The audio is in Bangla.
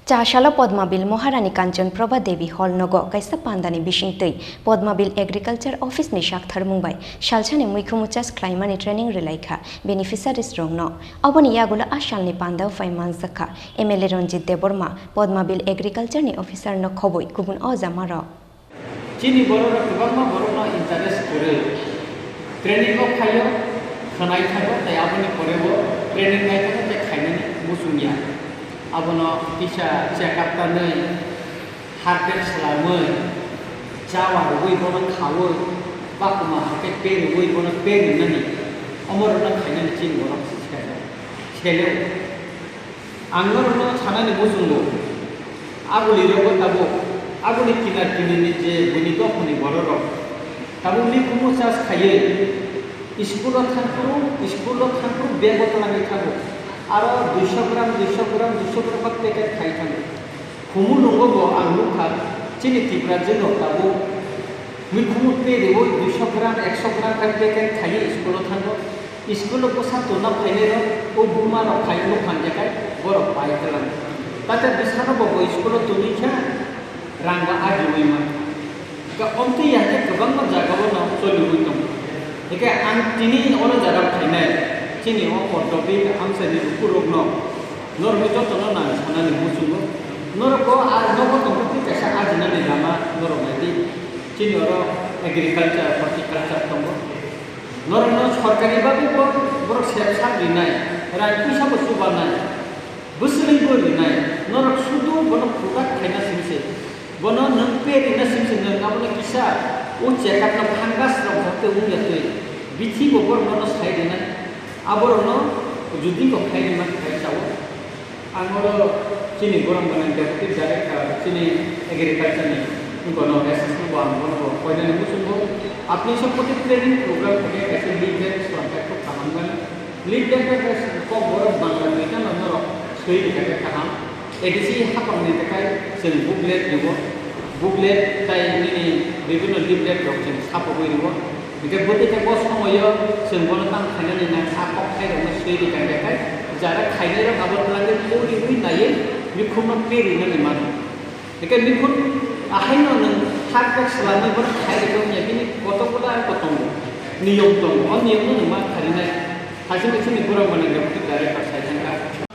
চাশালা পদ্মাবিল মহারানী কাঞ্চনপ্রভা দেবী হলনগ কাইসা পান্দানি বিশিংতৈ পদ্মাবিল এগ্রিকালচার অফিস ni সাকথার মুম্বাই সালছানি মুইখুমুচাস ক্লাইমানি ট্রেনিং রিলাইখা বেনিফিসারিস রংন অবনি ইয়াগুলা আশালনি পান্দাও ফাইমানজাখা MLA Ranjit Debbarma Padmabil agriculture ni officer ন খবই গুবুন অজামার চিনি বড়রা গোबां বড়রা ইন্টারেস্ট করে ট্রেনিং অফ ফাইও খানাই থাকো তাই আপনি পরেবো ট্রেনিং নাই থাকো তাই খাইনানি মুসুনিয়া abono kisa check-up tanai heart salamoi jawa roi bono khawoi bakuma hake pe roi bono pe nani amor na khaina chin bono chele angor no chanani bujungo aguli rogo tabo aguli kinar kinini je buni to phoni bororo tabo ni kumu chas khaiye school thanpuru begot lagi thabo R 200 gram packet খাই থাকে খুমু নঙ্গো আলু খাত চিনি তীব্রা জন্য তাবো মুই খুমু পে দেব 200 গ্রাম 100 গ্রাম প্যাকেট খাই স্কুল থাকবো স্কুল পোষা তোনা ফাইলে ও বুমা ন খাইলো ফানজাকাই বড় পাই গেলাম তাতে বিছানো বব স্কুল তুলি খা রাঙ্গা আজুই মান কা অন্তি ইয়াতে গোबां জায়গাবো ন চলিবই দম একে আন তিনি অন জায়গা খাইনাই চিনি ও পদ্মবি আমসানি পুরগ্ন নরমিত তন না সানানি মুসুগো নরকো আর নকো তমতি কাসা আজনানি লামা নরমাইদি চিনি ওর এগ্রিকালচার হর্টিকালচার তম নরন সরকারি ভাবে বড় সেবসার দিনাই রাই পিসা বস্তু বানাই বুসলি বরিনাই নরক শুধু বন প্রোডাক্ট খাইনা সিমসে বন নং পে দিনা সিমসে নং আপনি কিসা ও চেকআপ না ফাঙ্গাস রবতে উনিয়াতে বিথি ববর বন সাই দিনাই আবরণ যদি খাই মান খাই চাও আমার চিনি গরম বানাই ডেপুটি ডাইরেক্টর চিনি এগ্রিকালচার নি কোনো অ্যাসিস্ট্যান্ট বা কোনো কয়দানি বুঝবো আপনি সব প্রতি ট্রেনিং প্রোগ্রাম থেকে এসে লিড দেন সরকার খুব কামাঙ্গান লিড দেন কো বড় বাংলা মিটা নর সই দিকে কাহাম এডিসি হাকম দিতে কাই সেল বুকলেট দিব বুকলেট তাই নিনি বিভিন্ন লিফলেট রকম সাপোই দিব Jika bukti teko semuanya sembono tang kaya ni nak sapok kaya orang sendiri di kaya kaya jarak kaya orang abad lagi puri puri naik mikun piri ni mana jika mikun akhir orang harga selama ber kaya orang yang ini kotor kotor kotor niyom tong, niyom tu nama kaya ni hasil itu ni kurang mana jauh tu dari pasal